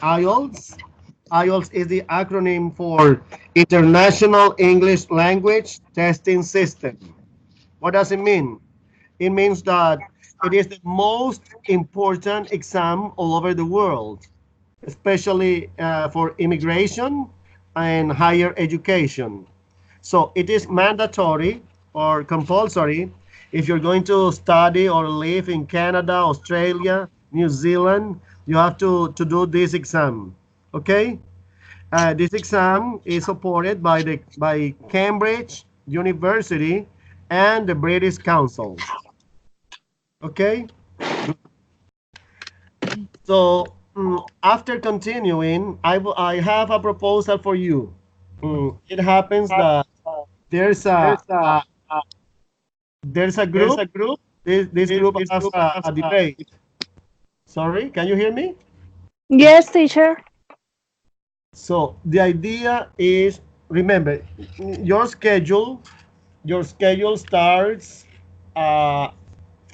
IELTS. IELTS is the acronym for International English Language Testing System. What does it mean? It means that it is the most important exam all over the world, especially for immigration and higher education. So it is mandatory or compulsory if you're going to study or live in Canada, Australia, New Zealand, you have to do this exam. Okay? This exam is supported by the by Cambridge University and the British Council. Okay? So after continuing, I have a proposal for you. It happens that there's a, a there's a group. This group has a debate. Sorry, can you hear me? Yes, teacher. So the idea is, remember, your schedule your schedule starts uh,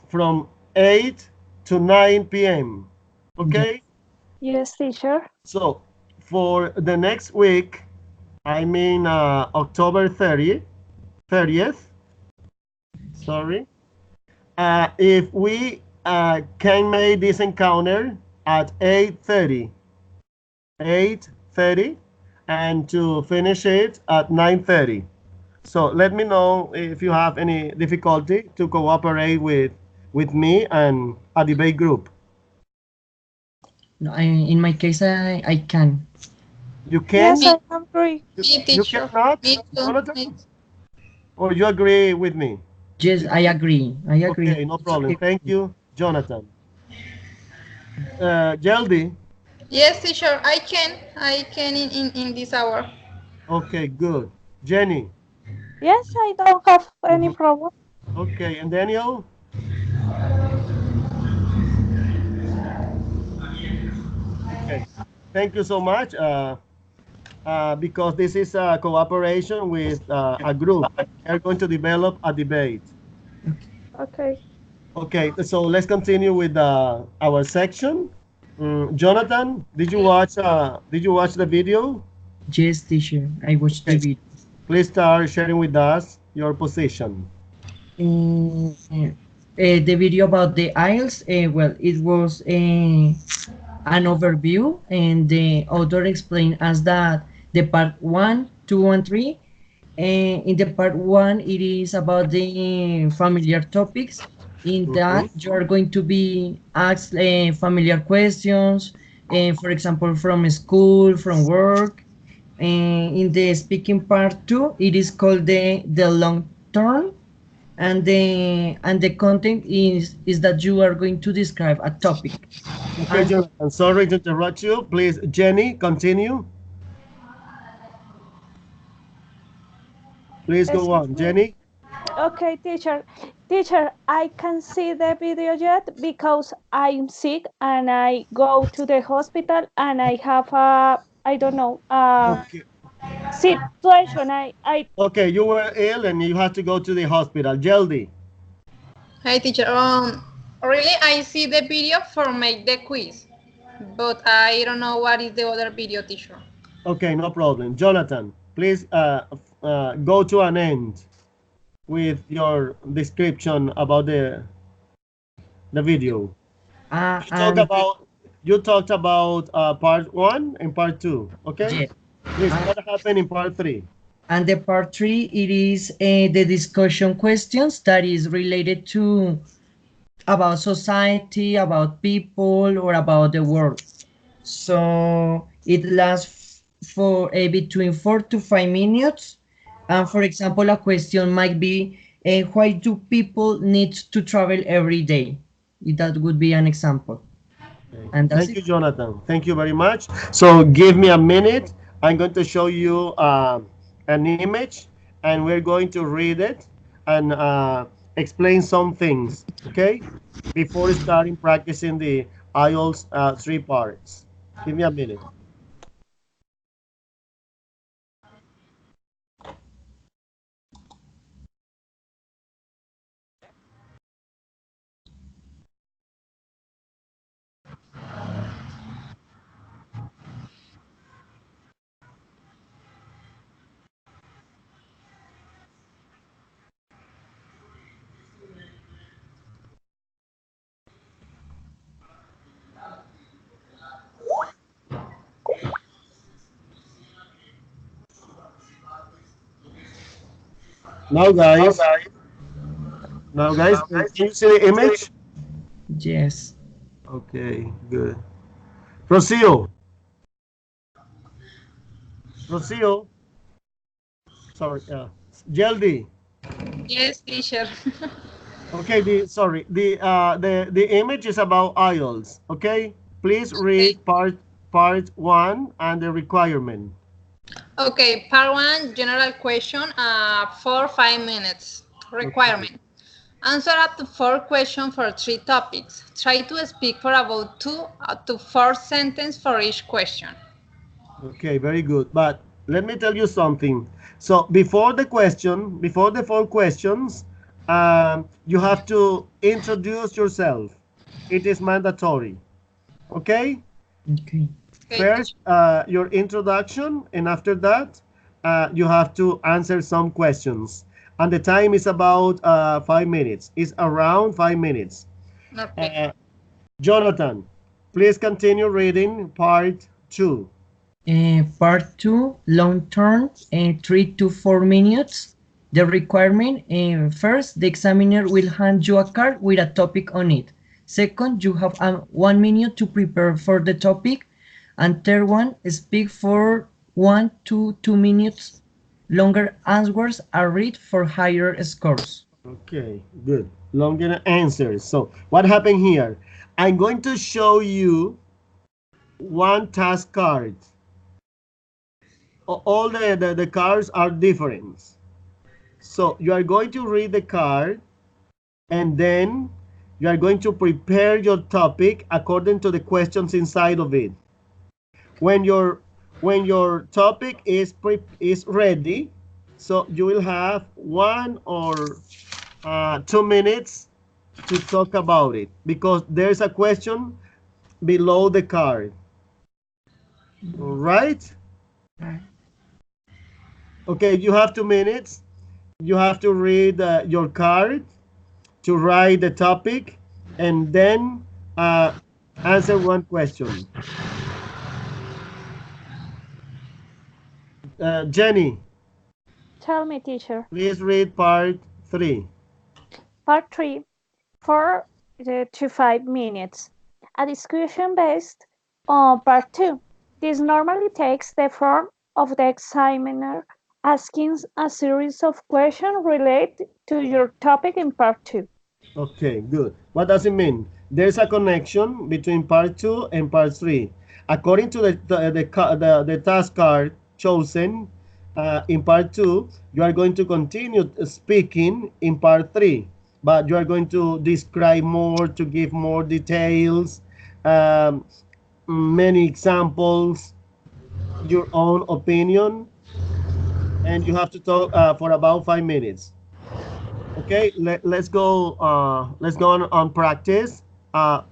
from 8 to 9 p.m. Yeah. Okay? Yes, teacher. So for the next week, I mean October 30th, sorry, if we can make this encounter at 8:30, and to finish it at 9:30. So let me know if you have any difficulty to cooperate with me and a debate group. No, in my case, I can. You Yes, can? I agree. Me, You teacher. cannot, Me too. Jonathan? Or you agree with me? Yes, I agree. I agree. Okay, no It's problem. okay. Thank you, Jonathan. Jeldy? Yes, teacher. I can in this hour. Okay, good. Jenny? Yes, I don't have any problem. Okay, and Daniel? Okay, thank you so much. Because this is a cooperation with a group. They're going to develop a debate. Okay. Okay, so let's continue with our section. Jonathan, did you watch the video? Yes, teacher. I watched the Okay, video. please start sharing with us your position. The video about the aisles, well, it was an overview, and the author explained us that the part one, two, and three. In the part one, it is about the familiar topics. In Mhm. that, you are going to be asked familiar questions, for example, from school, from work. In the speaking part two, it is called the long term, and the content is that you are going to describe a topic. Okay, And Jonathan, sorry to interrupt you. Please, Jenny, continue. Please go Excuse on, me. Jenny. Okay, teacher. Teacher, I can see the video yet because I'm sick and I go to the hospital and I have a, I don't know, Okay, situation. I okay, you were ill and you had to go to the hospital. Jeldy. Hi, teacher. Really, I see the video for make the quiz, but I don't know what is the other video, teacher. Okay, no problem. Jonathan, please go to an end with your description about the video. uh, You talk and about you talked about part one and part two. Okay, yeah, please. uh, What happened in part three? and the part three, it is the discussion questions that is related to about society, about people, or about the world. So it lasts for between 4 to 5 minutes. And for example, a question might be, why do people need to travel every day? That would be an example. Okay. And that's Thank it. you, Jonathan. Thank you very much. So give me a minute. I'm going to show you an image, and we're going to read it and explain some things. Okay, before starting practicing the IELTS three parts. Give me a minute. Now, guys. Now, guys, can you see the image? Yes. Okay, good. Rocio. Rocio. Sorry. Jeldy. Yes, teacher. Okay. The image is about IELTS. Okay. Please Okay. read part one and the requirement. Okay, part one, general question, 4 5 minutes. Okay. Requirement. Answer up to 4 questions for 3 topics. Try to speak for about 2 to 4 sentences for each question. Okay, very good. But let me tell you something. So before the 4 questions, you have to introduce yourself. It is mandatory. Okay? Okay. Okay, First, your introduction, and after that, you have to answer some questions. And the time is about 5 minutes. It's around 5 minutes. okay. Uh, Jonathan, please continue reading part two. Part two, long term, 3 to 4 minutes. The requirement, first, the examiner will hand you a card with a topic on it. Second, you have 1 minute to prepare for the topic. And third one, speak for 1 to 2 minutes. Longer answers are read for higher scores. Okay, good. Longer answers. So what happened here? I'm going to show you one task card. All the cards are different. So you are going to read the card, and then you are going to prepare your topic according to the questions inside of it. When your topic is ready, so you will have 1 or 2 minutes to talk about it, because there's a question below the card. All right? Okay, you have 2 minutes. You have to read your card, to write the topic, and then answer one question. Jenny, Tell me, teacher. please read part three. Part 3, 4 to 5 minutes. A discussion based on part 2. This normally takes the form of the examiner asking a series of questions related to your topic in part 2. Okay, good. What does it mean? There's a connection between part two and part three. According to the task card chosen in part two, you are going to continue speaking in part three, but you are going to describe more, to give more details, um, many examples, your own opinion, and you have to talk for about 5 minutes. Okay, let's go. Let's go on practice. Part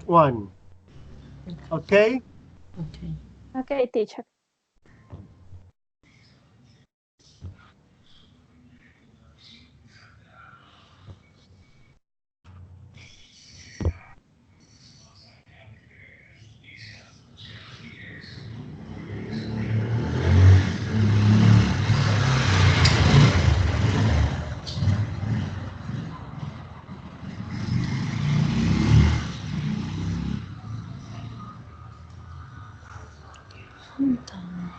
one. Okay. Okay. Okay, teacher.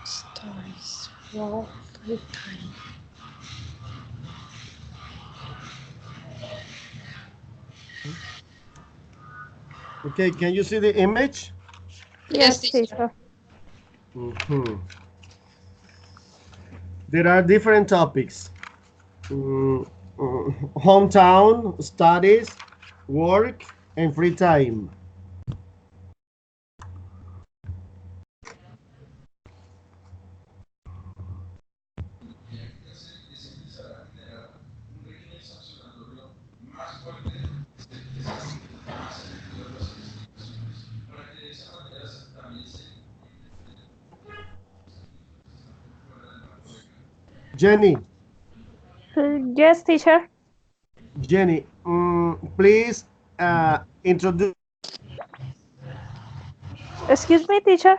Stories. Wow. Okay. Can you see the image? Yes, Yes, teacher. teacher. Mhm. There are different topics. Mm, Hometown, studies, work, and free time. Jenny, Yes, teacher. Jenny, please introduce. Excuse me, teacher.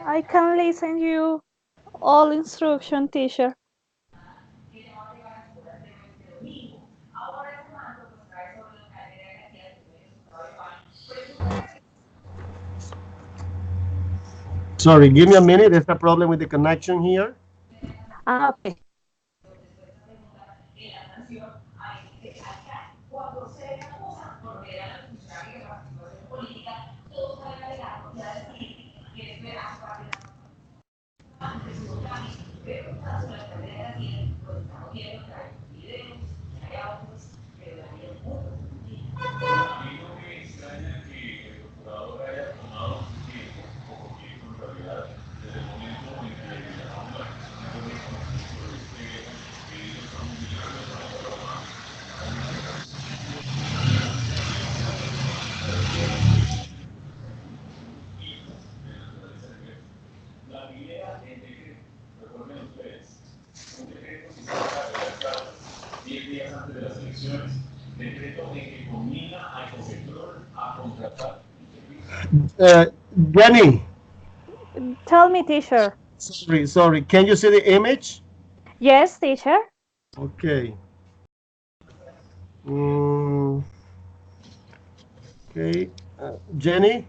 I can listen you all instruction, teacher. Sorry, give me a minute. There's a problem with the connection here. Okay. Uh, Jenny, Tell me, teacher. sorry. Can you see the image? Yes, teacher. Okay. Mm, okay. Jenny,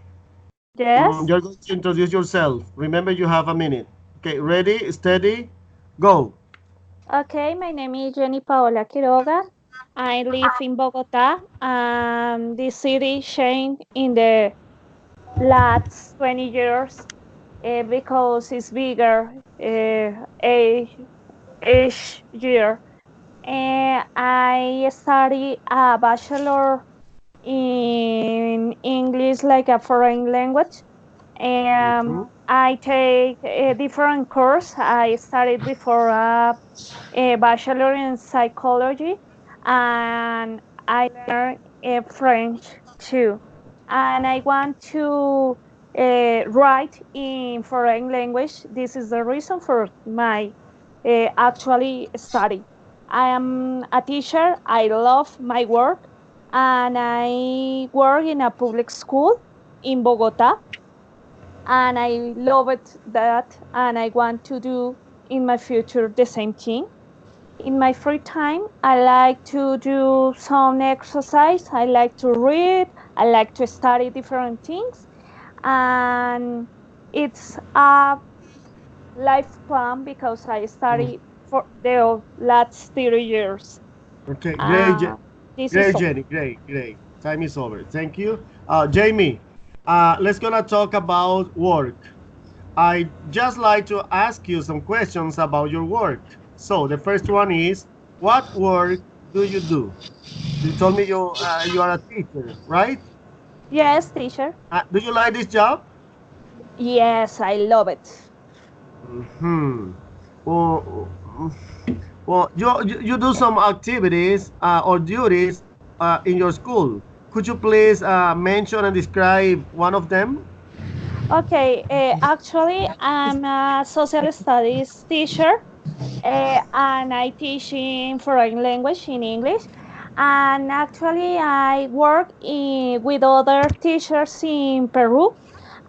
Yes. you're going to introduce yourself. Remember, you have a minute. Okay, ready, steady, go. Okay, my name is Jenny Paola Quiroga. I live in Bogota. The city changed in the last 20 years because it's bigger each year. And I study a bachelor in English like a foreign language. And Mhm. I take a different course. I studied before a bachelor in psychology, and I learned French too. And I want to write in foreign language. This is the reason for my actually study. I am a teacher. I love my work, and I work in a public school in Bogota, and I love it that, and I want to do in my future the same thing. In my free time, I like to do some exercise. I like to read. I like to study different things, and it's a life plan because I Mm. study for the last 30 years. Okay, Uh, this is great, all. Jenny, great. Time is over. Thank you. Jamie, let's gonna talk about work. I just like to ask you some questions about your work. So the first one is, what work do you do? You told me you are a teacher, right? Yes, teacher. Do you like this job? Yes, I love it. Hmm. Well, well, you do some activities or duties in your school. Could you please mention and describe one of them? Okay, actually, I'm a social studies teacher, and I teach in foreign language in English. And actually, I work with other teachers in Peru,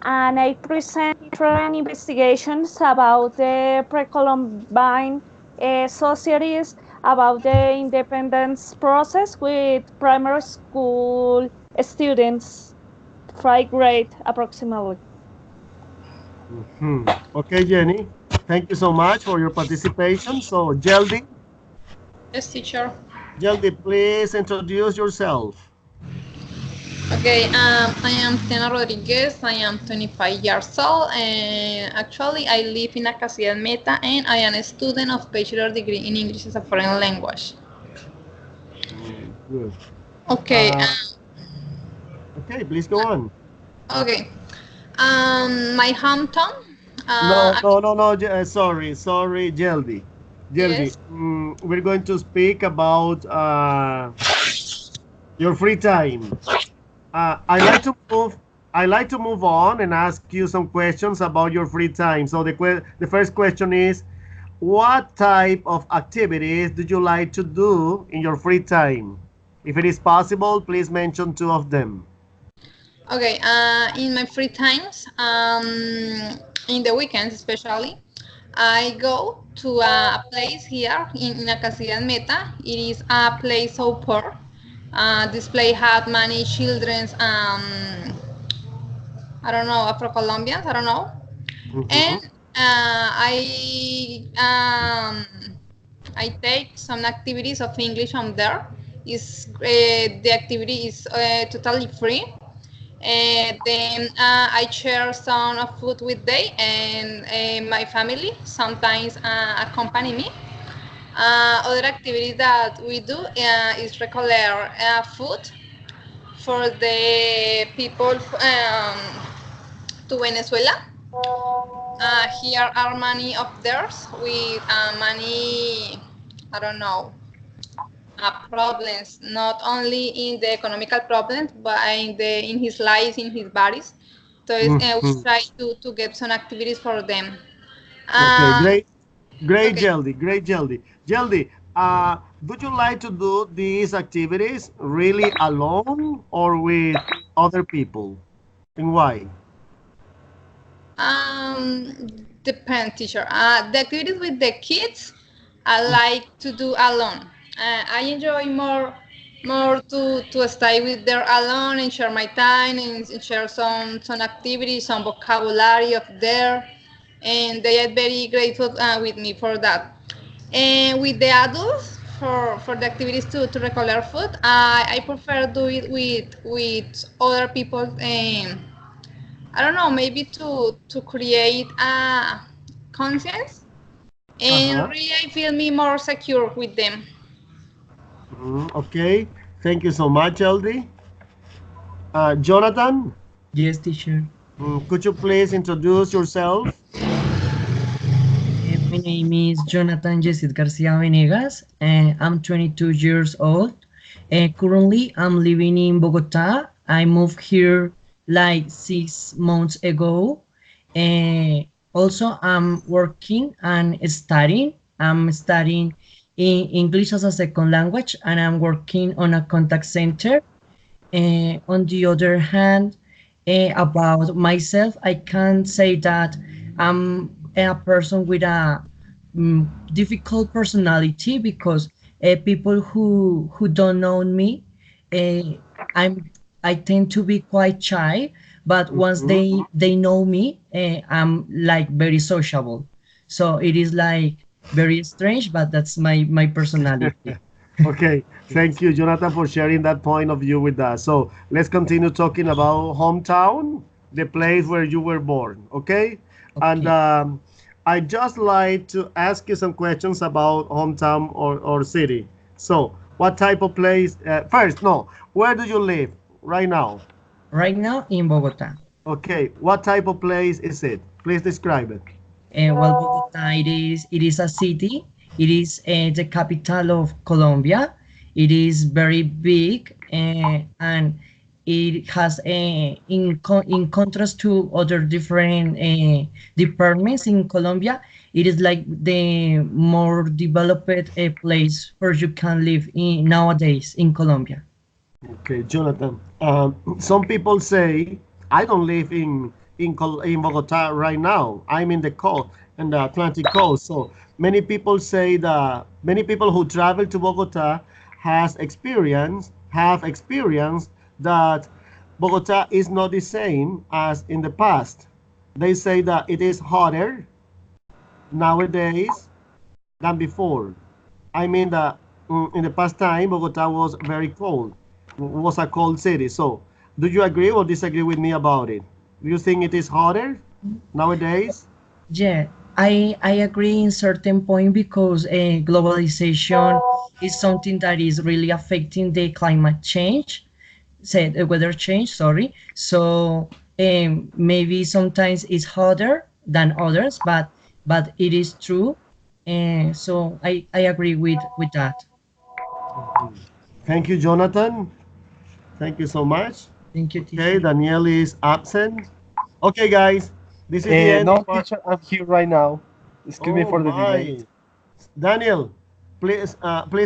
and I present different investigations about the pre-Columbine societies, about the independence process with primary school students, 5th grade approximately. Hmm. Okay, Jenny. Thank you so much for your participation. So, Yes, teacher. Jeldy, please introduce yourself. Okay, I am Tena Rodriguez. I am 25 years old, and actually, I live in Acacia Meta, and I am a student of bachelor degree in English as a foreign language. Good. Okay, Uh, okay, please go on. okay. My hometown. No, Uh, no, no, no. Sorry, Jeldy. yes. We're going to speak about your free time. I like to move. I like to move on and ask you some questions about your free time. So the first question is, what type of activities do you like to do in your free time? If it is possible, please mention two of them. Okay, in my free times, in the weekends especially, I go to a place here in Acacias Meta. It is a place so poor. This place had many children's, I don't know, Afro-Colombians, I don't know. Mhm. And I take some activities of English on there. Is the activity is totally free. And then I share some of food with they and my family. Sometimes accompany me. Other activities that we do is regular food for the people to Venezuela. Here are many of theirs with many, I don't know, problems, not only in the economical problems, but in his lives, in his bodies. So we Mhm. try to get some activities for them. Okay, Uh, great. Great, okay. Jeldy. Great, Jeldy. Jeldy, would you like to do these activities really alone or with other people? And why? Depend, teacher. The activities with the kids, I like to do alone. I enjoy more to stay with them alone and share my time and share some activities, some vocabulary of there, and they are very grateful with me for that. And with the adults, for the activities to recollect food, I prefer do it with other people. I don't know, maybe to create a conscience, and Uh-huh. really I feel me more secure with them. Okay. Thank you so much, Jeldy. Jonathan, Yes, teacher. could you please introduce yourself? My name is Jonathan Yesid Garcia Venegas, and I'm 22 years old. Currently, I'm living in Bogota. I moved here like 6 months ago. Also, I'm working and studying. I'm studying in English as a second language, and I'm working on a contact center. On the other hand, about myself, I can say that I'm a person with a difficult personality because people who don't know me, uh, I'm I tend to be quite shy. But once Mhm. they know me, I'm like very sociable. So it is like very strange, but that's my personality. Okay, thank you, Jonathan, for sharing that point of view with us. So let's continue talking about hometown, the place where you were born. Okay, and Okay. I just like to ask you some questions about hometown or city. So, what type of place? First, no, where do you live right now? Right now in Bogota. Okay, what type of place is it? Please describe it. Well, Bogota, it is a city. It is the capital of Colombia. It is very big, and it has in contrast to other different departments in Colombia. It is like the more developed place where you can live in nowadays in Colombia. Okay, Jonathan. Some people say I don't live in Bogota right now. I'm in the Atlantic coast. So many people say that many people who travel to Bogota have experienced that Bogota is not the same as in the past. They say that it is hotter nowadays than before. I mean that in the past time, Bogota was very cold, was a cold city. So, do you agree or disagree with me about it? Do you think it is hotter nowadays? Yeah, I agree in certain point because globalization is something that is really affecting the climate change, say the weather change, sorry. So maybe sometimes it's hotter than others, but it is true. And so I agree with that. Thank you, Jonathan. Thank you so much. Thank you, Okay, teacher. Danielle is absent. Okay, guys, this is the end of No, our. teacher, I'm here right now. Excuse me Oh for the delay. my, Daniel, please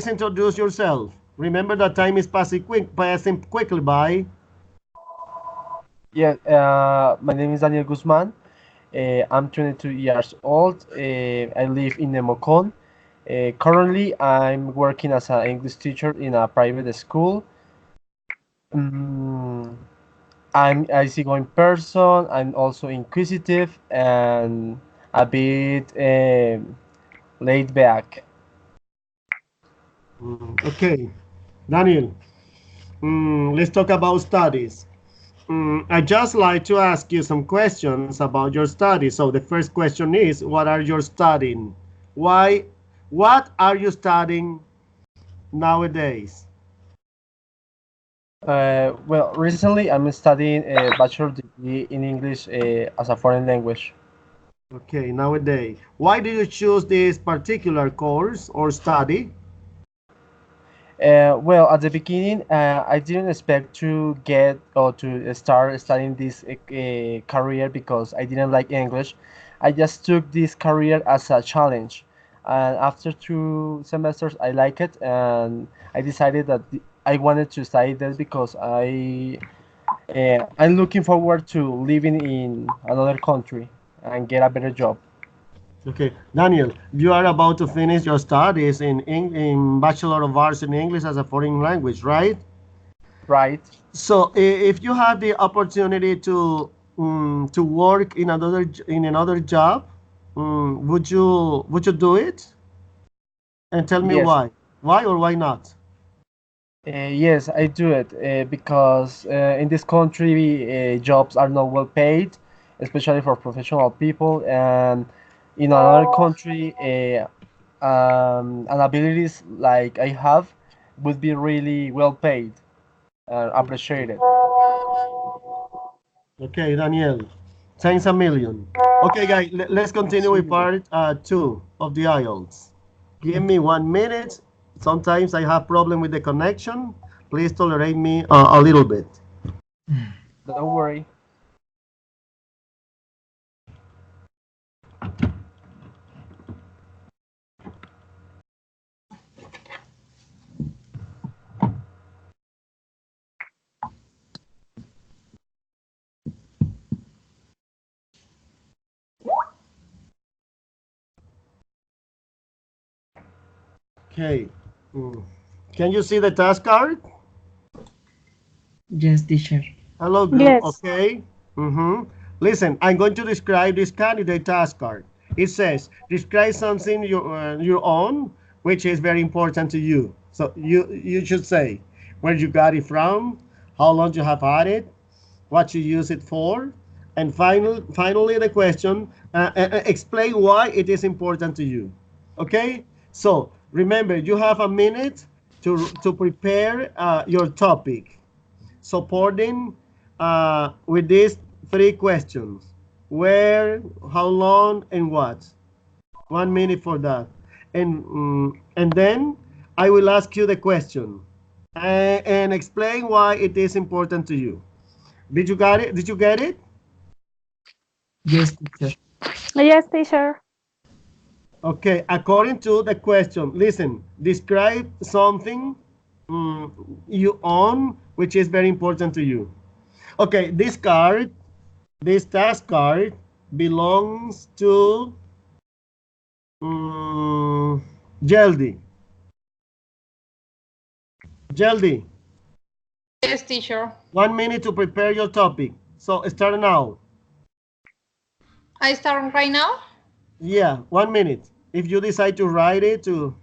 introduce yourself. Remember that time is passing quickly by. Yeah, my name is Daniel Guzman. I'm 22 years old. I live in Nemocon. Currently, I'm working as an English teacher in a private school. Mm, I'm an easygoing person. I'm also inquisitive and a bit laid back. Okay, Daniel, let's talk about studies. I just like to ask you some questions about your studies. So the first question is, what are you studying? Why? What are you studying nowadays? Well, recently I'm studying a bachelor degree in English as a foreign language. Okay, nowadays. Why do you choose this particular course or study? Well, at the beginning, I didn't expect to get or to start studying this career because I didn't like English. I just took this career as a challenge, and after 2 semesters, I like it, and I decided that I wanted to study this because I'm looking forward to living in another country and get a better job. Okay, Daniel, you are about to finish your studies in Bachelor of Arts in English as a foreign language, right? Right? So, if you had the opportunity to work in another job, would you do it? And tell me Yes. why or why not? Yes, I do it because in this country, jobs are not well paid, especially for professional people. And in another country, and abilities like I have would be really well paid and appreciated. Okay, Daniel, thanks a million. Okay, guys, let's continue with part two of the IELTS. Give me 1 minute. Sometimes I have problem with the connection. Please tolerate me a little bit. Don't worry. Okay. Mm. Can you see the task card? Yes, teacher. Hello, good. Yes. Okay. Listen, I'm going to describe this candidate task card. It says, describe something you own, which is very important to you. So you should say where you got it from, how long you have had it, what you use it for, and finally the question, explain why it is important to you. Okay? So remember, you have a minute to prepare your topic supporting with these three questions: where, how long, and what. 1 minute for that, and then I will ask you the question and explain why it is important to you. Did you get it? Did you get it? Yes, teacher. Yes, teacher. Okay. According to the question, listen. Describe something mm, you own, which is very important to you. Okay. This task card belongs to um, Jeldy. Jeldy, Yes, teacher. 1 minute to prepare your topic. So start now. I start right now. Yeah, 1 minute. If you decide to write it to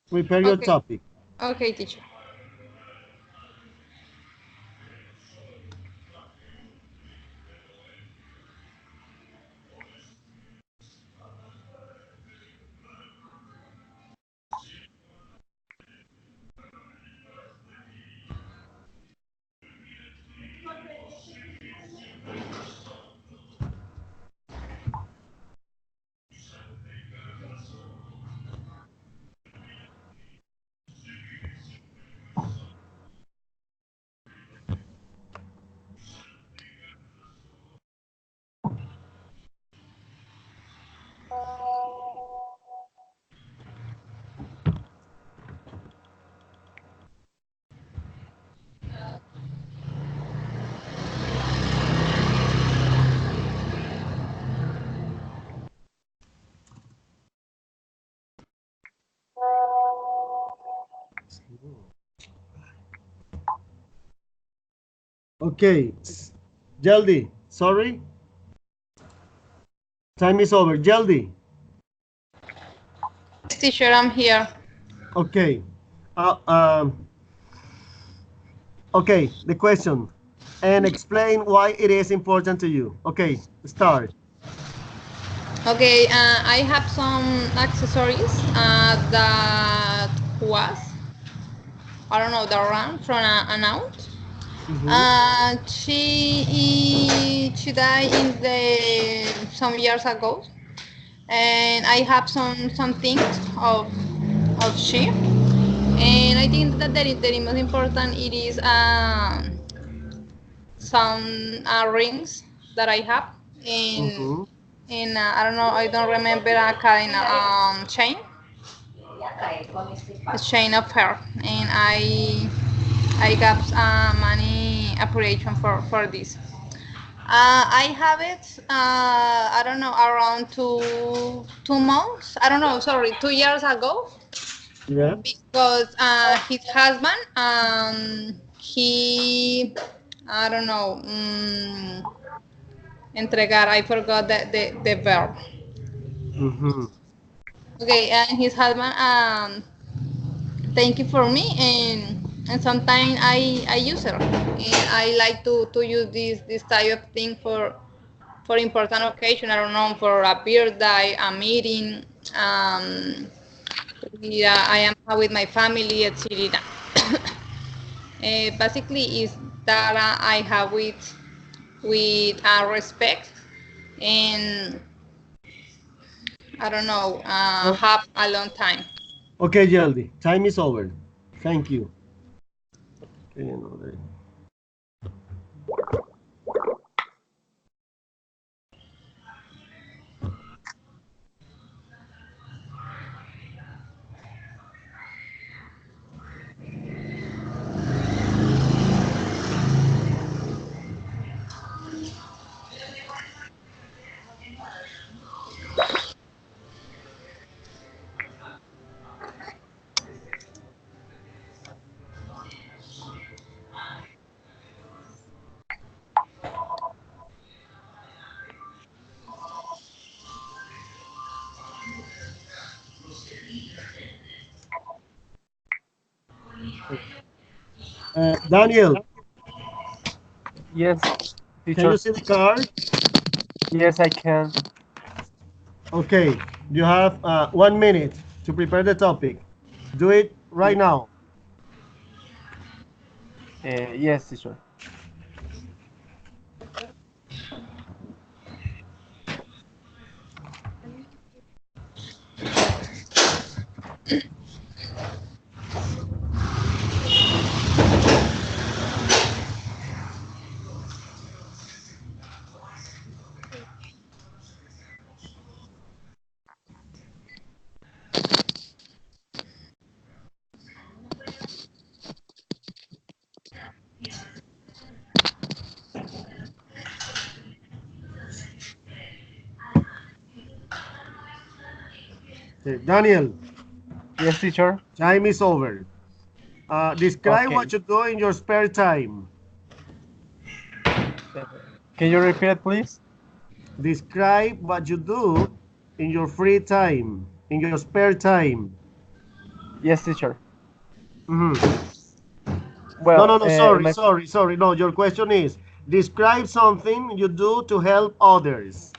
prepare your Okay. topic. Okay, teacher. Okay. Jaldi. Sorry. Time is over. Jaldi. Yes, teacher, I'm here. Okay. Uh, um, okay. The question. And explain why it is important to you. Okay. Start. Okay, I have some accessories that was, I don't know, the run from an aunt. Mhm. She died in the some years ago, and I have some things of she, and I think that the most important it is some rings that I have Mhm. in I don't know, I don't remember a kind chain, a chain of her, and I got money appreciation for this. I have it. I don't know, around 2 months. I don't know. Sorry, 2 years ago, Yeah. because his husband, he, I don't know, entregar. I forgot the verb. Mhm. Okay, and his husband, thank you for me, and sometimes I use it, and I like to use this type of thing for important occasion. I don't know, for a birthday, a meeting. Yeah, I am with my family, etc. Basically, is that I have with respect, and I don't know, Oh, have a long time. okay, Jaldi. Time is over. Thank you. Okay, another. Daniel, Yes, can you teacher. see the card? Yes, I can. Okay, you have 1 minute to prepare the topic. Do it right now. Yes, teacher. Okay, Daniel, Yes, teacher. time is over. Describe Okay. what you do in your spare time. Uh, can you repeat it, please? Describe what you do in your free time, in your spare time. Yes, teacher. Mhm. No, Well, no, no, in sorry, my sorry, sorry. No, your question is describe something you do to help others.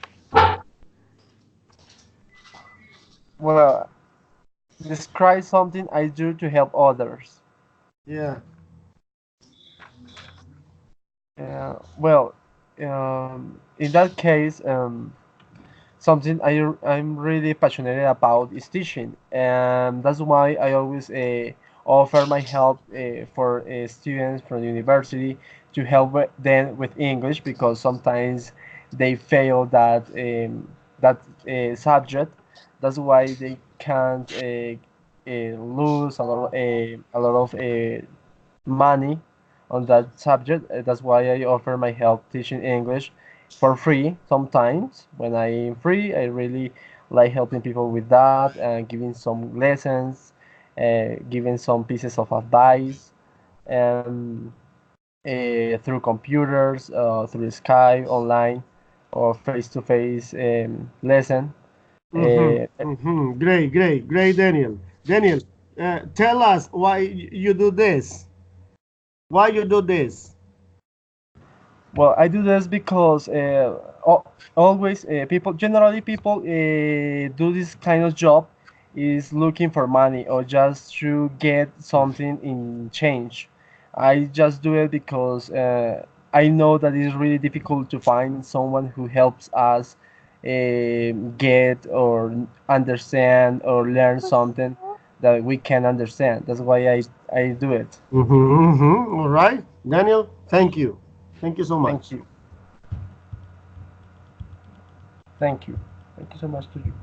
well, describe something I do to help others. Yeah. Well, in that case, something I'm really passionate about is teaching, and that's why I always offer my help for students from the university to help them with English because sometimes they fail that subject. That's why they can't lose a lot of money on that subject. That's why I offer my help teaching English for free sometimes. When I'm free, I really like helping people with that and giving some lessons, giving some pieces of advice. Um, through computers, through Skype, online, or face-to-face lesson. Great, great, great, Daniel. Daniel, tell us why you do this. Why you do this? Well, I do this because always people, generally people do this kind of job is looking for money or just to get something in change. I just do it because I know that it's really difficult to find someone who helps us get or understand or learn something that we can understand. That's why I do it. All right, Daniel. Thank you. Thank you so Thank much. you. Thank you. Thank you so much to you.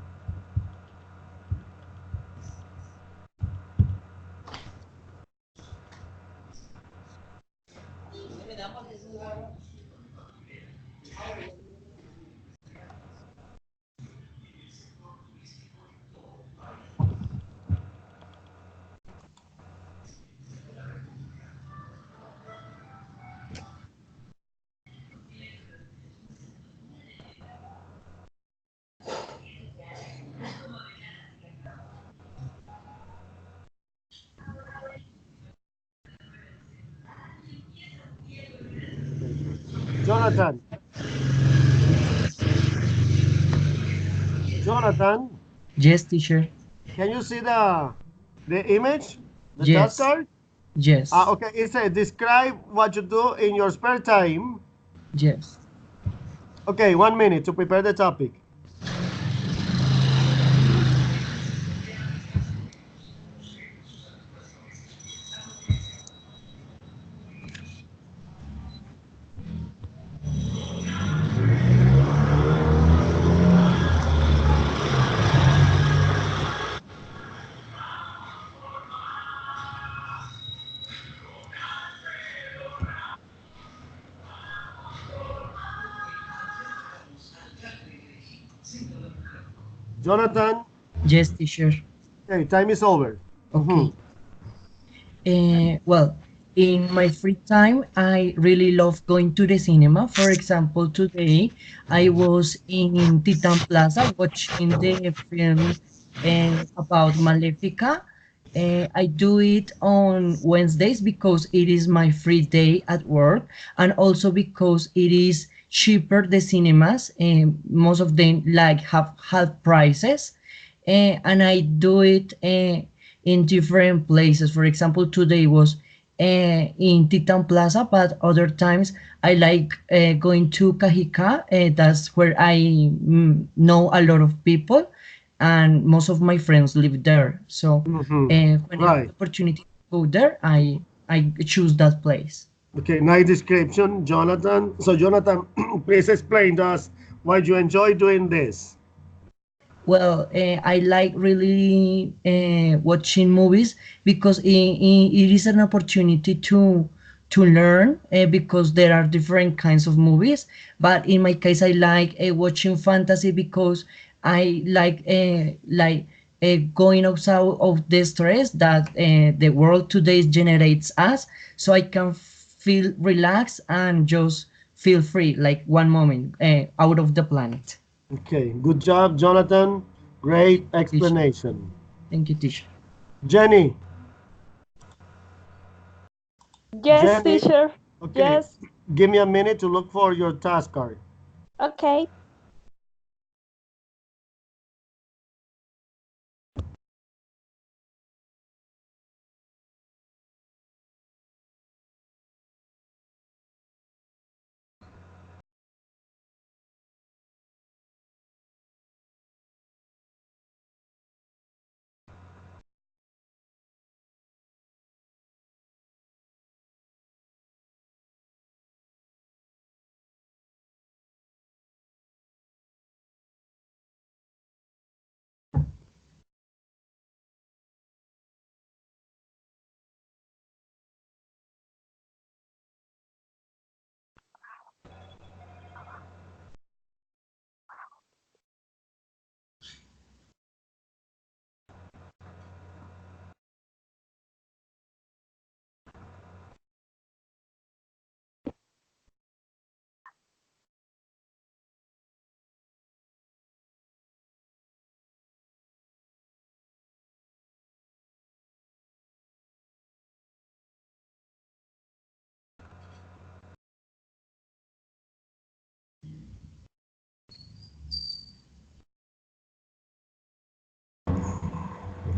Jonathan. Jonathan, Yes, teacher. can you see the image, the task Yes. card? Yes. Okay, it says describe what you do in your spare time. Yes. Okay, 1 minute to prepare the topic. Jonathan, Yes, teacher. okay, time is over. Okay. Well, in my free time, I really love going to the cinema. For example, today I was in Titan Plaza watching the film about Malefica. I do it on Wednesdays because it is my free day at work, and also because it is cheaper. The cinemas, most of them like have half prices, and I do it in different places. For example, today was in Titan Plaza, but other times I like going to Cajicá. That's where I know a lot of people, and most of my friends live there. So when I have Right. the opportunity to go there, I choose that place. Okay, nice description, Jonathan. So, Jonathan, please explain to us why you enjoy doing this. Well, I like really watching movies because it is an opportunity to learn because there are different kinds of movies. But in my case, I like watching fantasy because I like going outside of the stress that the world today generates us, so I can feel relaxed and just feel free, like one moment out of the planet. Okay, good job, Jonathan. Great Teacher. explanation. Thank you, teacher. Jenny, Yes, Jenny, teacher. okay, Yes. give me a minute to look for your task card. Okay.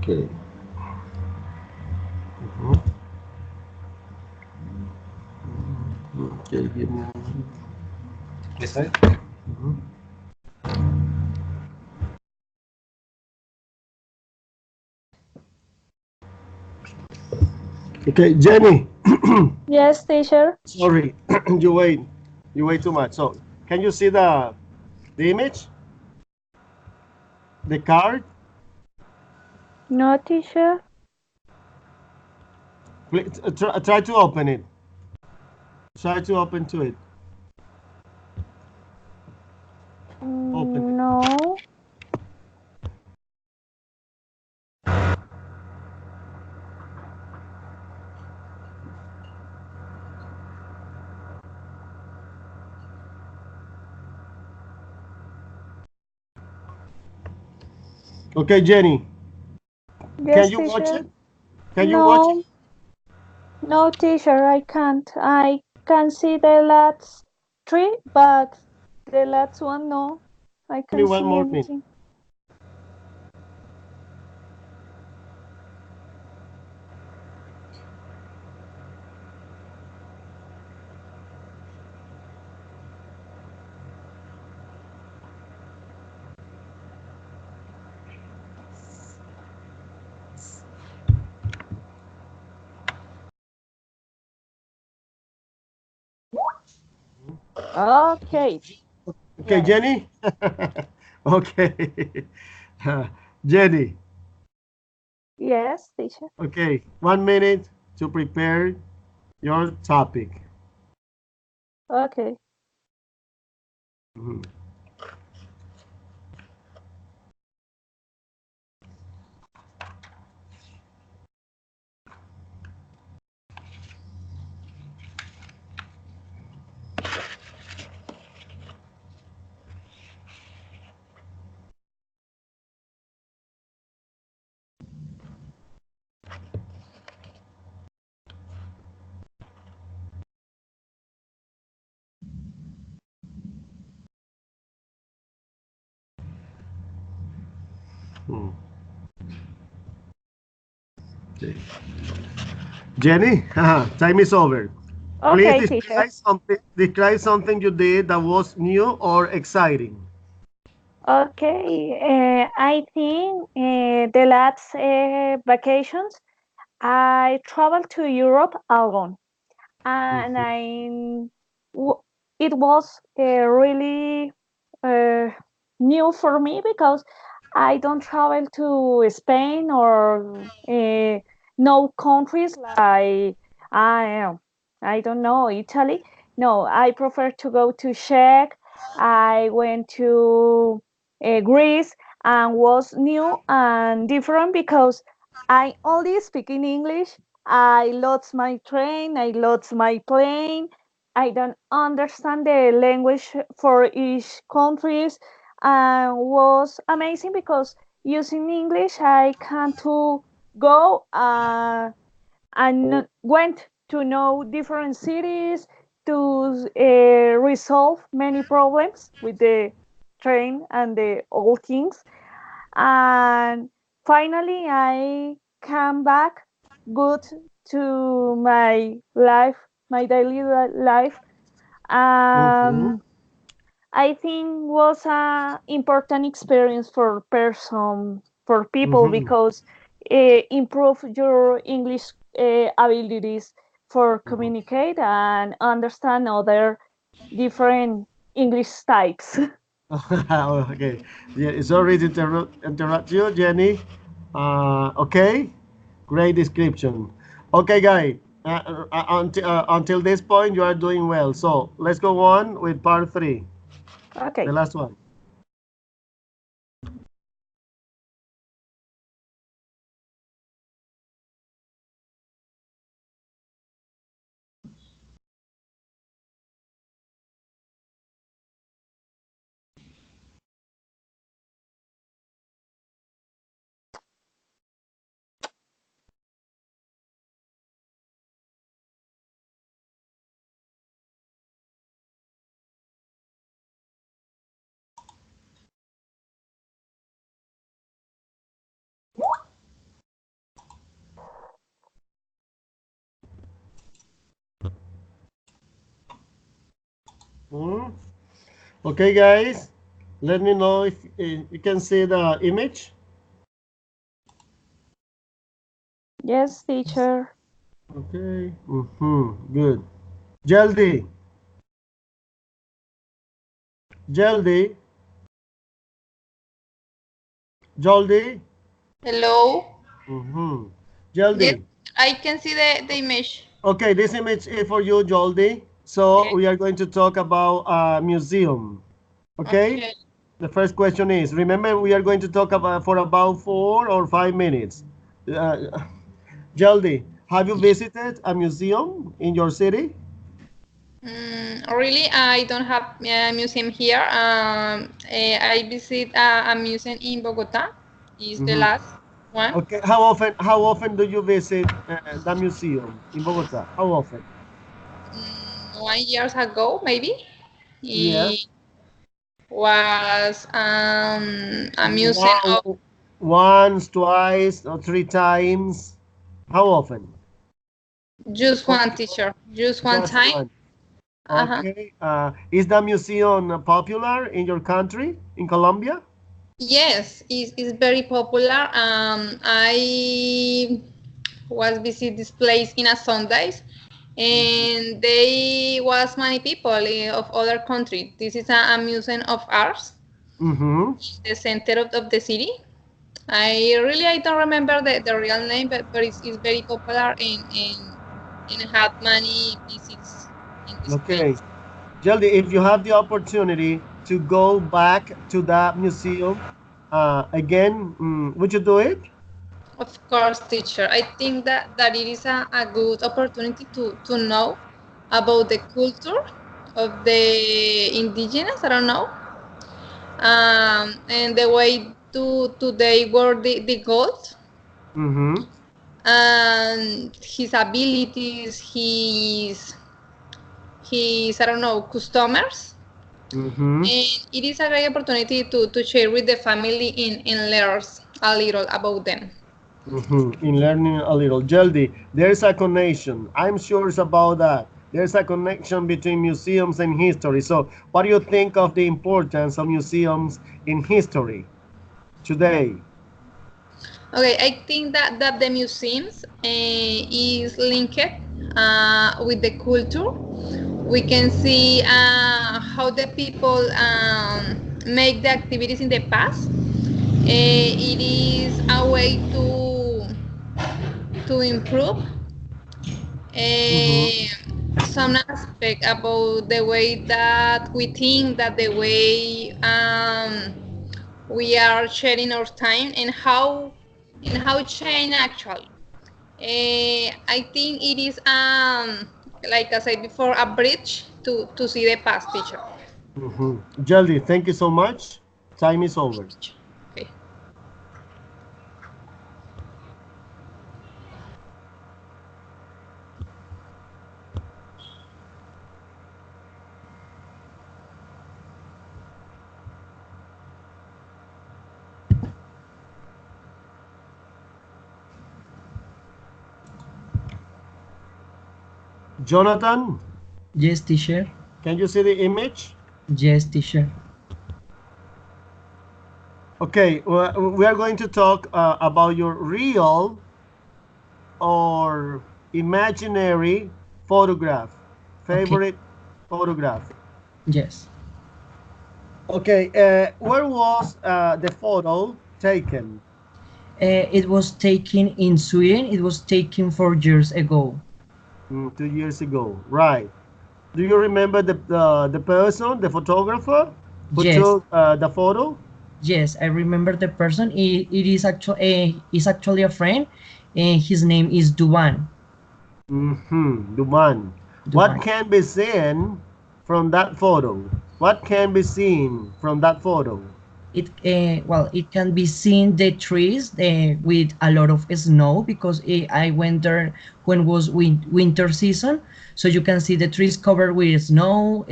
Okay. Mhm. Okay, give me. This way? Mhm. Okay, Jenny. Yes, teacher. Sorry, you wait. You wait too much. So, can you see the image, the card? No, teacher. Please, try to open it. Try to open to it. Open it. No. Okay, Jenny. Can Yes, you watch teacher. it? Can you watch it? No, no, teacher, I can't. I can see the last three, but the last one, no. I Give me can't one see more minute. anything. Okay. Okay, Yes. Jenny. Okay, Jenny. Yes, teacher. Okay, 1 minute to prepare your topic. Okay. Mhm. Hmm. Okay. Jenny, time is over. Please Okay, teacher. describe something you did that was new or exciting. Okay. I think the last vacations I traveled to Europe alone, and Mhm. w- it was really uh, new for me because I don't travel to Spain or no countries like I I don't know Italy. No, I prefer to go to Czech. I went to Greece and was new and different because I only speak in English. I lost my train. I lost my plane. I don't understand the language for each countries, and was amazing because using English I can to go and went to know different cities to resolve many problems with the train and the old things. And finally I come back good to my life, my daily life. Mhm. um, I think was a important experience for person, for people, Mhm. because improve your English abilities for Mhm. communicate and understand other different English types. Okay. Yeah, sorry to interrupt you, Jenny. Okay. Great description. Okay, guy. Until this point, you are doing well. So let's go on with part three, the Okay. last one. Hmm? Okay, guys, let me know if you can see the image. Yes, teacher. Okay. Good. Jaldi. Jaldi. Jaldi. Hello. Mm-hmm. Yes, Jaldi. I can see the image. Okay, this image is for you, Jaldi. So Okay. we are going to talk about a museum. Okay? Okay. The first question is, remember we are going to talk about for about 4 or 5 minutes. Uh, Jaldi, have you visited a museum in your city? Really, I don't have a museum here. I visit a museum in Bogota. Is the Mhm. last one. Okay, how often do you visit the museum in Bogota? How often? 1 years ago, maybe. Yes. It was a museum One, of once, twice, or 3 times. How often? just Or one teacher, just one just time. one? Uh-huh. Okay. Is the museum popular in your country, in Colombia? Yes, it's very popular. I was visit this place in a Sundays, and there was many people of other country. This is a museum of arts, Mm-hmm. the center of the city. I don't remember the real name, but it's very popular and had many visits in this Okay. place. Jelly, if you have the opportunity to go back to that museum again, would you do it? Of course, teacher. I think that it is a good opportunity to know about the culture of the indigenous, I don't know, and the way to they were the gold Mm-hmm. and his abilities, his I don't know, customers. Mm-hmm. And it is a great opportunity to share with the family and learn a little about them. Mm-hmm. In learning a little. Jelly, there's a connection. I'm sure it's about that. There's a connection between museums and history. So, what do you think of the importance of museums in history today? Okay, I think that the museums is linked with the culture. We can see how the people make the activities in the past. It is a way to improve Mm-hmm. some aspect about the way that we think, that the way we are sharing our time and how change actually. I think it is like I said before, a bridge to see the past teacher. Mm-hmm. Jelly, thank you so much. Time is over. Okay. Jonathan, Yes, teacher. can you see the image? Yes, teacher. Okay, we are going to talk about your real or imaginary photograph, Okay. favorite photograph. Yes. Okay, where was the photo taken? It was taken in Sweden. It was taken 4 years ago. 2 years ago, right? Do you remember the person, the photographer who Yes. took the photo? Yes, I remember the person. It is actually a friend, and his name is Duan. Mm-hmm, the one. What Duan. can be seen from that photo? What can be seen from that photo? It can be seen the trees with a lot of snow because I went there when was winter season, so you can see the trees covered with snowmen,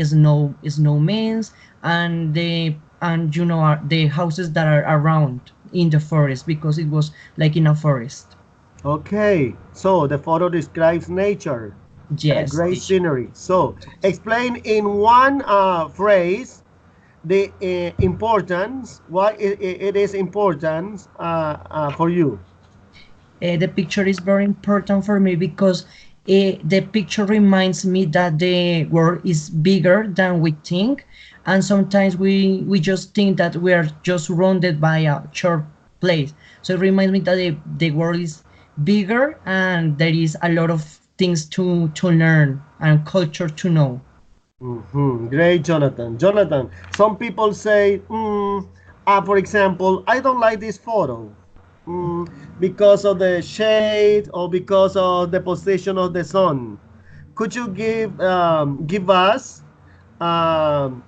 and the houses that are around in the forest because it was like in a forest. Okay, so the photo describes nature. A Yes, great teacher. scenery. So, explain in one phrase the importance, why it is important for you. The picture is very important for me because the picture reminds me that the world is bigger than we think, and sometimes we just think that we are just surrounded by a short place. So it reminds me that the world is bigger and there is a lot of things to learn and culture to know. Great, Jonathan. Jonathan, some people say, for example, I don't like this photo because of the shade or because of the position of the sun. Could you give us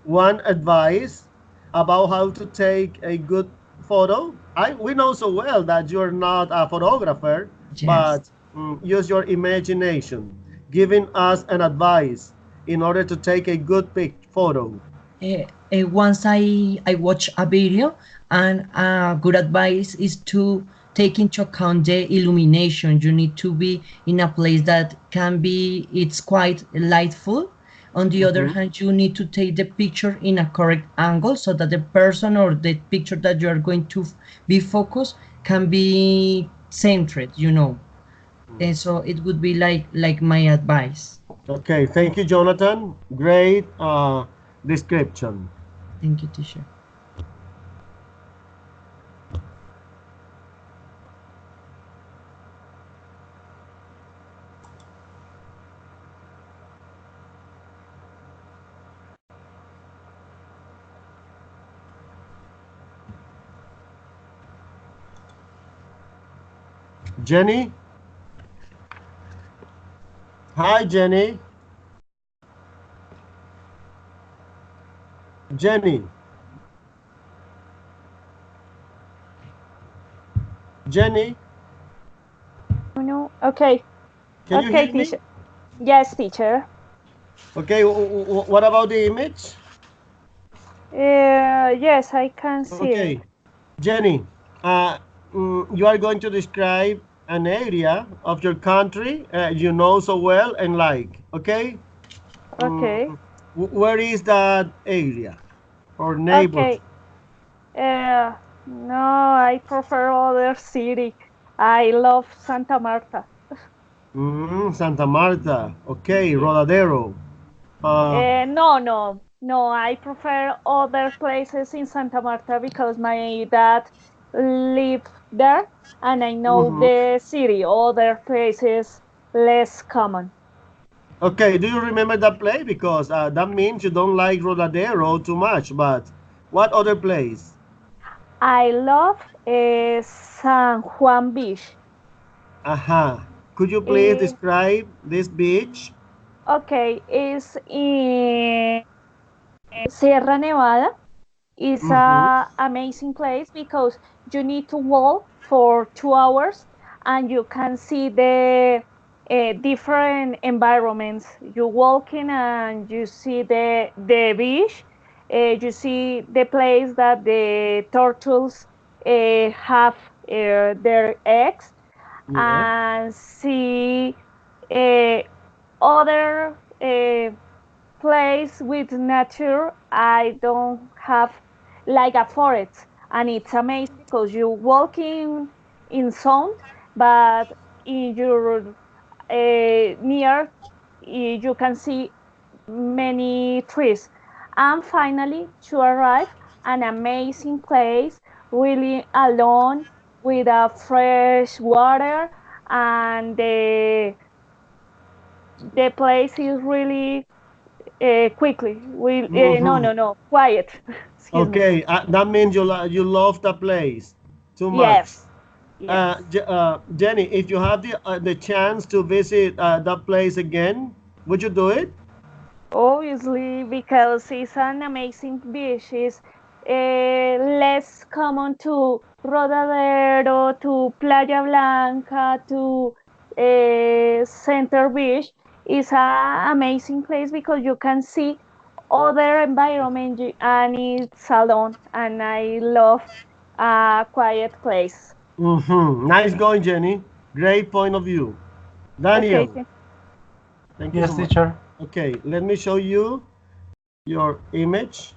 one advice about how to take a good photo? We know so well that you're not a photographer, Yes. but use your imagination, giving us an advice in order to take a good photo. Once I watch a video, and good advice is to take into account the illumination. You need to be in a place that can be, it's quite lightful. On the other Mhm. hand, you need to take the picture in a correct angle so that the person or the picture that you are going to be focused can be centered. And so it would be like my advice. Okay, thank you, Jonathan. Great description. Thank you, teacher. Jenny? Hi, Jenny. Jenny. Jenny, No. Okay. can you Okay, hear me? teacher. Yes, teacher. Okay, what about the image? Yes, I can see it. Okay, Jenny, uh, you are going to describe an area of your country you know so well and like, okay? Mm, Okay. where is that area or neighborhood? Okay. No, I prefer other city. I love Santa Marta. Santa Marta, okay, Rodadero. Uh, No, no, no. I prefer other places in Santa Marta because my dad live there, and I know mhm. the city. Other places less common. Okay, do you remember that play? Because that means you don't like Rodadero too much, but what other place? I love San Juan Beach. Aha. Could you please Eh, describe this beach? okay, it's in Sierra Nevada. It's Mm-hmm. a amazing place because you need to walk for 2 hours and you can see the different environments. You walking and you see the beach. You see the place that the turtles have their eggs, Yeah. and see uh, other place with nature. I don't have like a forest, and it's amazing because you walk in sound, but in your near you can see many trees. And finally, to arrive an amazing place, really alone with a fresh water, and the place is really quickly. No, Mm-hmm. no, no, quiet. Excuse me. Okay, that means you love the place too much. Yes, yes. Jenny, if you have the chance to visit that place again, would you do it? Obviously, because it's an amazing beach. It's less common to Rodadero, to Playa Blanca, to Center Beach. It's an amazing place because you can see other environment, and it's alone. And I love a quiet place. Mm-hmm. Nice going, Jenny. Great point of view. Okay, Daniel, Thank you Yes, so much. teacher. Okay, let me show you your image.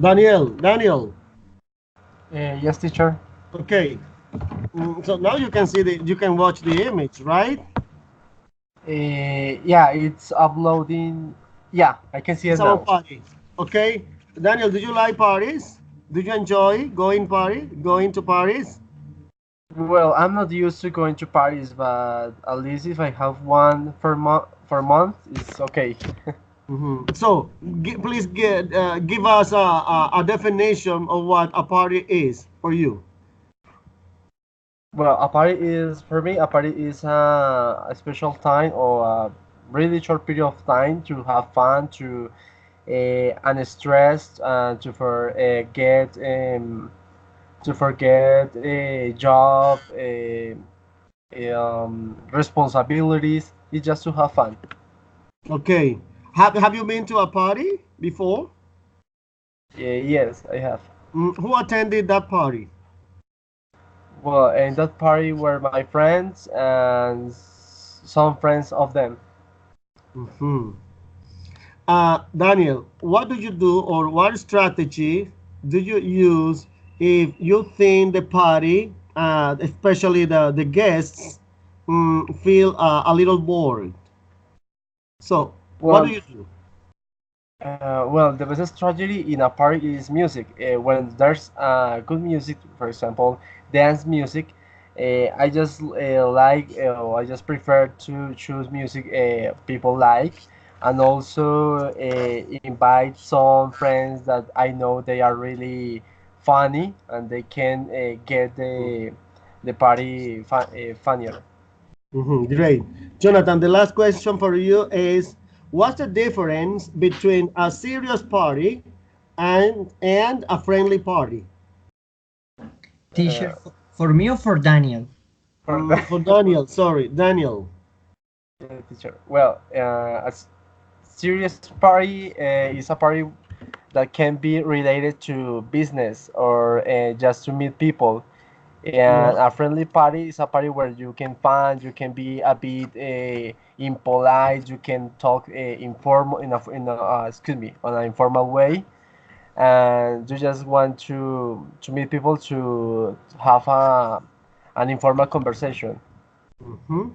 Daniel. Yes, teacher. Okay. So now you can see you can watch the image, right? Yeah, it's uploading. Yeah, I can see It's it our now. party. Okay. Daniel, do you like parties? Do you enjoy going to parties? Well, I'm not used to going to parties, but at least if I have one for month, it's okay. So, please give us a definition of what a party is for you. Well, a party is for me. A party is a special time or a really short period of time to have fun, to unstressed, to forget a job, responsibilities. It's just to have fun. Okay. Have you been to a party before? Yes, I have. Who attended that party? Well, in that party were my friends and some friends of them. hmm Daniel, what do you do or what strategy do you use if you think the party, especially the guests, feel a little bored? So, what do Well, you do? well, the best strategy in a party is music. When there's good music, for example, dance music, I just prefer to choose music people like, and also invite some friends that I know they are really funny and they can get the party funnier. Great. Jonathan, the last question for you is what's the difference between a serious party and a friendly party? Teacher, Uh, for me or for Daniel? for the For Daniel, sorry, Daniel. teacher. Well, serious party is a party that can be related to business or just to meet people. And Yeah. a friendly party is a party where you can find, you can be a bit impolite, you can talk informal excuse me, on an informal way, and you just want to meet people to have an informal conversation. Mhm.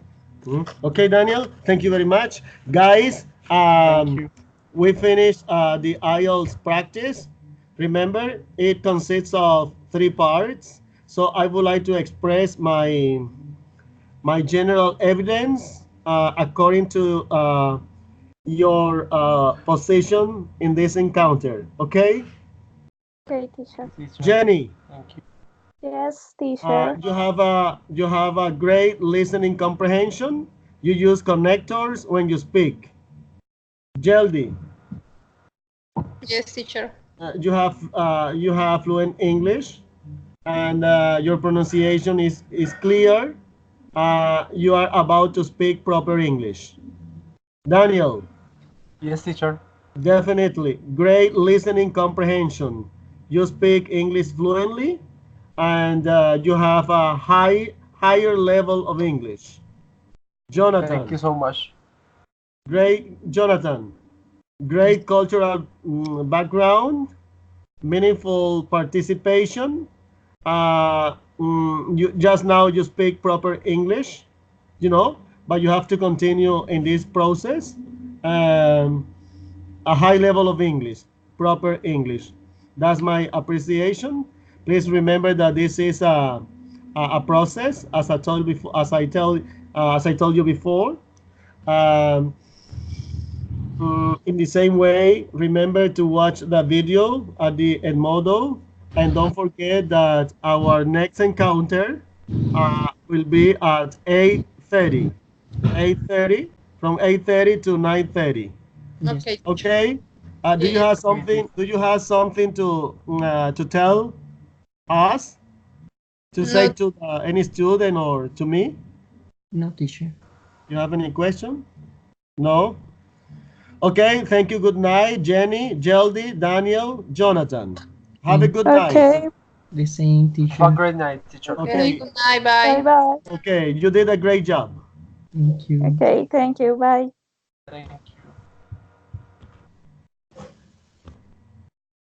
Okay, Daniel, thank you very much. Guys, Thank you. we finished the IELTS practice. Remember, it consists of three parts. So I would like to express my general evidence according to your position in this encounter. Okay, Okay, teacher. Teacher. Jenny, Thank you. Yes, teacher. you have a great listening comprehension. You use connectors when you speak. Jeldy, Yes, teacher. you have fluent English, and your pronunciation is clear, you are about to speak proper English. Daniel, Yes, teacher. definitely. Great listening comprehension. You speak English fluently, and you have a higher level of English. Thank you Jonathan, so much. great. Jonathan, great cultural background, meaningful participation. You just now you speak proper English, but you have to continue in this process. Um, a high level of English, proper English. That's my appreciation. Please remember that this is a process, as I told before, as I told you before. Um, in the same way, remember to watch the video at the Edmodo, and don't forget that our next encounter will be at 8:30. 8:30 from 8:30 to 9:30. Yes. Okay. Okay. Do you Yeah. have something? Do you have something to tell us? To say No, to any student or to me? No, teacher. You have any question? No. Okay. Thank you. Good night, Jenny, Jeldy, Daniel, Jonathan. Have a Thank good night. Okay, the same Have a teacher. great night, teacher. okay. Okay. Good night. Bye. bye bye. Okay. You did a great job. Thank you. Okay, thank you, bye. Thank you.